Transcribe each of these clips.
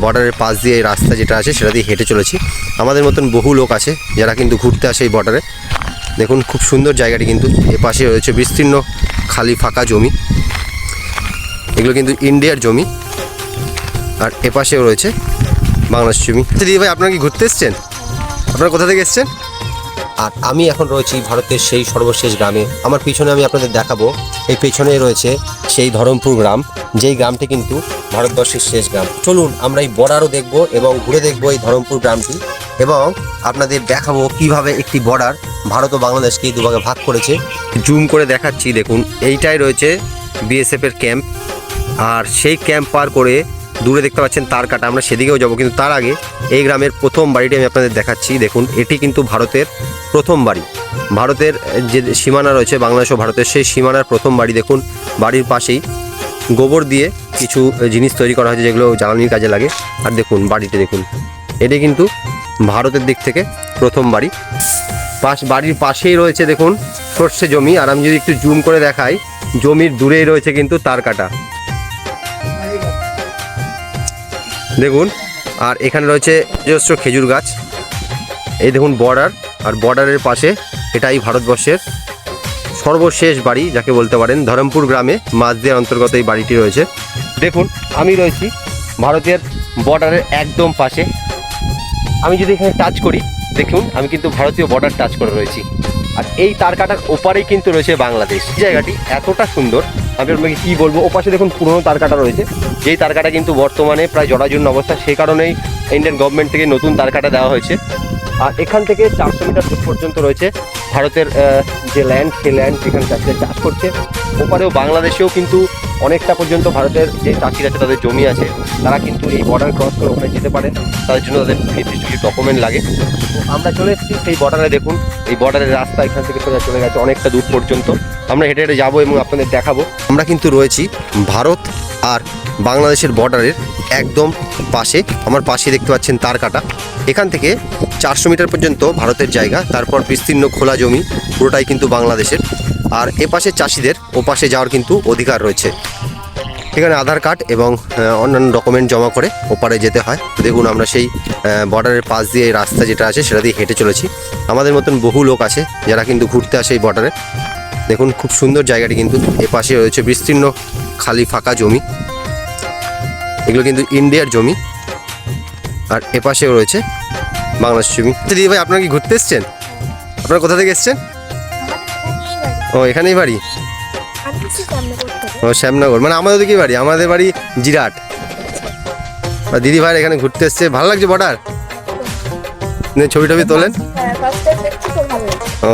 বর্ডারের পাশ দিয়ে এই রাস্তা যেটা আছে সেটা দিয়ে হেঁটে চলেছি। আমাদের মতন বহু লোক আছে যারা কিন্তু ঘুরতে আসে এই বর্ডারে। দেখুন খুব সুন্দর জায়গাটি, কিন্তু এপাশে রয়েছে বিস্তীর্ণ খালি ফাঁকা জমি, এগুলো কিন্তু ইন্ডিয়ার জমি, আর এপাশেও রয়েছে বাংলাদেশ জমি। দিদি ভাই, আপনারা কি ঘুরতে এসছেন? আপনারা কোথা থেকে এসছেন? আর আমি এখন রয়েছি ভারতের সেই সর্বশেষ গ্রামে। আমার পিছনে আমি আপনাদের দেখাবো, এই পেছনে রয়েছে সেই ধরমপুর গ্রাম, যেই গ্রামটি কিন্তু ভারতবর্ষের শেষ গ্রাম। চলুন আমরা এই বর্ডারও দেখব এবং ঘুরে দেখব এই ধরমপুর গ্রামটি, এবং আপনাদের দেখাবো কিভাবে একটি বর্ডার ভারত ও বাংলাদেশকে দুভাগে ভাগ করেছে। জুম করে দেখাচ্ছি, দেখুন এইটাই রয়েছে বিএসএফের ক্যাম্প, আর সেই ক্যাম্প পার করে দূরে দেখতে পাচ্ছেন তারকাটা, আমরা সেদিকেও যাব। কিন্তু তার আগে এই গ্রামের প্রথম বাড়িটি আমি আপনাদের দেখাচ্ছি। দেখুন এটি কিন্তু ভারতের প্রথম বাড়ি, ভারতের যে সীমানা রয়েছে বাংলাদেশ ও ভারতের, সেই সীমানার প্রথম বাড়ি। দেখুন বাড়ির পাশেই গোবর দিয়ে কিছু জিনিস তৈরি করা হয়েছে যেগুলো জ্বালানির কাজে লাগে। আর দেখুন বাড়িটি, দেখুন এটি কিন্তু ভারতের দিক থেকে প্রথম বাড়ি। বাড়ির পাশেই রয়েছে দেখুন সর্ষে জমি, আর আমি যদি একটু জুম করে দেখাই, জমির দূরেই রয়েছে কিন্তু তারকাটা, দেখুন। আর এখানে রয়েছে নিজস্ব খেজুর গাছ। এই দেখুন বর্ডার, আর বর্ডারের পাশে এটাই ভারতবর্ষের সর্বশেষ বাড়ি যাকে বলতে পারেন। ধরমপুর গ্রামে মাঝদিয়ার অন্তর্গত এই বাড়িটি রয়েছে। দেখুন আমি রয়েছি ভারতের বর্ডারের একদম পাশে। আমি যদি এখানে টাচ করি, দেখুন আমি কিন্তু ভারতীয় বর্ডার টাচ করে রয়েছি, আর এই তারকাটার ওপারেই কিন্তু রয়েছে বাংলাদেশ। জায়গাটি এতটা সুন্দর, আমি আপনাকে কী বলবো। ওপাশে দেখুন পুরনো তারকাটা রয়েছে, যেই তারকাটা কিন্তু বর্তমানে প্রায় জরাজীর্ণ অবস্থা, সেই কারণেই ইন্ডিয়ান গভর্নমেন্ট থেকে নতুন তারকাটা দেওয়া হয়েছে। আর এখান থেকে 400 মিটার দূর পর্যন্ত রয়েছে ভারতের যে ল্যান্ড, সেই ল্যান্ড যেখানে চাষিরা চাষ করছে। ওপারেও বাংলাদেশেও কিন্তু অনেকটা পর্যন্ত ভারতের যে চাষিরা আছে তাদের জমি আছে, তারা কিন্তু এই বর্ডার ক্রস করে ওখানে যেতে পারে, তাদের জন্য তাদের নির্দিষ্ট কিছু ডকুমেন্ট লাগে। তো আমরা চলে এসেছি সেই বর্ডারে। দেখুন এই বর্ডারের রাস্তা এখান থেকে সোজা চলে গেছে অনেকটা দূর পর্যন্ত। আমরা হেঁটে হেঁটে যাবো এবং আপনাদের দেখাবো। আমরা কিন্তু রয়েছি ভারত আর বাংলাদেশের বর্ডারের একদম পাশে। আমার পাশে দেখতে পাচ্ছেন তারকাটা, এখান থেকে 400 মিটার পর্যন্ত ভারতের জায়গা, তারপর বিস্তীর্ণ খোলা জমি পুরোটাই কিন্তু বাংলাদেশের। আর এপাশে চাষিদের ওপাশে যাওয়ার কিন্তু অধিকার রয়েছে। এখানে আধার কার্ড এবং অন্যান্য ডকুমেন্ট জমা করে ওপারে যেতে হয়। দেখুন আমরা সেই বর্ডারের পাশ দিয়ে এই রাস্তা যেটা আছে সেটা দিয়ে হেঁটে চলেছি। আমাদের মতন বহু লোক আছে যারা কিন্তু ঘুরতে আসে এই বর্ডারে। দেখুন খুব সুন্দর জায়গাটি, কিন্তু এপাশে রয়েছে বিস্তীর্ণ খালি ফাঁকা জমি, এগুলো কিন্তু ইন্ডিয়ার জমি, আর এপাশেও রয়েছে বাংলাদেশ জমি। দিদি ভাই, আপনারা কি ঘুরতে এসছেন? আপনারা কোথা থেকে এসছেন? ও এখানেই বাড়ি? ও শ্যামনগর, মানে আমাদের কি বাড়ি? আমাদের বাড়ি জিরাট। দিদি ভাই এখানে ঘুরতে এসছে, ভালো লাগছে বর্ডার? ছবি টবি তোলেন? ও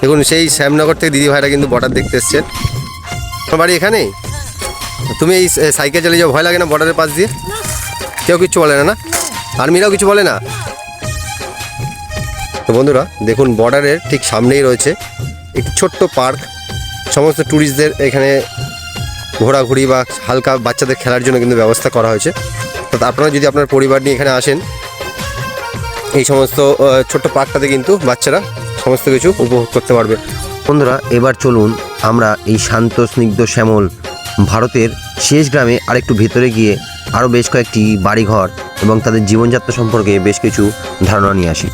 দেখুন সেই শ্যামনগর থেকে দিদি ভাইরা কিন্তু বর্ডার দেখতে এসছেন। তোমার বাড়ি এখানেই? তুমি এই সাইকেল চালিয়ে যাও, ভয় লাগে না বর্ডারের পাশ দিয়ে? কেউ কিছু বলে না? না আর্মিরাও কিছু বলে না? তো বন্ধুরা দেখুন বর্ডারের ঠিক সামনেই রয়েছে একটি ছোট্ট পার্ক। সমস্ত ট্যুরিস্টদের এখানে ঘোরাঘুরি বা হালকা বাচ্চাদের খেলার জন্য কিন্তু ব্যবস্থা করা হয়েছে। তো আপনারা যদি আপনার পরিবার নিয়ে এখানে আসেন, এই সমস্ত ছোট্ট পার্কটাতে কিন্তু বাচ্চারা সমস্ত কিছু উপভোগ করতে পারবে। বন্ধুরা এবার চলুন আমরা এই শান্ত স্নিগ্ধ শ্যামল ভারতের শেষ গ্রামে আরেকটু ভেতরে গিয়ে আরও বেশ কয়েকটি বাড়িঘর এবং তাদের জীবনযাত্রা সম্পর্কে বেশ কিছু ধারণা নিয়ে আসি।